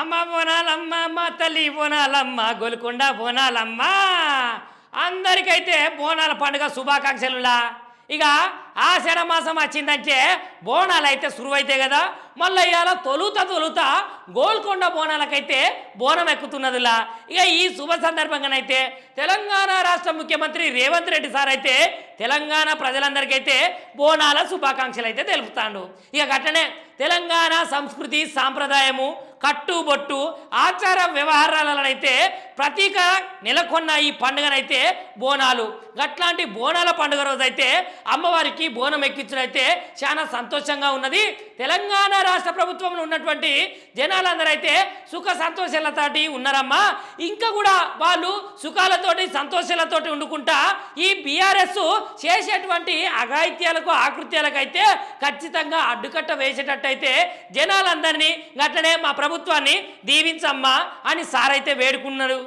అమ్మ బోనాలమ్మ అమ్మ తల్లి బోనాలమ్మ గోల్కొండ బోనాలమ్మ అందరికైతే బోనాల పండుగ శుభాకాంక్షలులా ఇక ఆషాఢ మాసం వచ్చిందంటే బోనాలు అయితే సురువైతే కదా మళ్ళీ ఇవాళ తొలుత గోల్కొండ బోనాలకైతే బోనం ఎక్కుతున్నదిలా ఇక ఈ శుభ సందర్భంగానైతే తెలంగాణ రాష్ట్ర ముఖ్యమంత్రి రేవంత్ రెడ్డి సార్ అయితే తెలంగాణ ప్రజలందరికైతే బోనాల శుభాకాంక్షలు అయితే తెలుపుతాడు ఇక అట్లనే తెలంగాణ సంస్కృతి సాంప్రదాయము కట్టుబొట్టు ఆచార వ్యవహారాలనైతే ప్రతీక నెలకొన్న ఈ పండుగనైతే బోనాలు అట్లాంటి బోనాల పండుగ రోజైతే అమ్మవారికి బోనం ఎక్కించడైతే చాలా సంతోషంగా ఉన్నది తెలంగాణ రాష్ట్ర ప్రభుత్వంలో ఉన్నటువంటి జనాలందరూ అయితే సుఖ సంతోషాలతోటి ఉన్నారమ్మా ఇంకా కూడా వాళ్ళు సుఖాలతోటి సంతోషాలతోటి వండుకుంటా ఈ బీఆర్ఎస్ చేసేటువంటి అఘాయిత్యాలకు ఆకృత్యాలకు అయితే ఖచ్చితంగా అడ్డుకట్ట వేసేటట్టయితే జనాలందరినీ గట్లనే మా ప్రభుత్వాన్ని దీవించమ్మా అని సార్ అయితే వేడుకున్నారు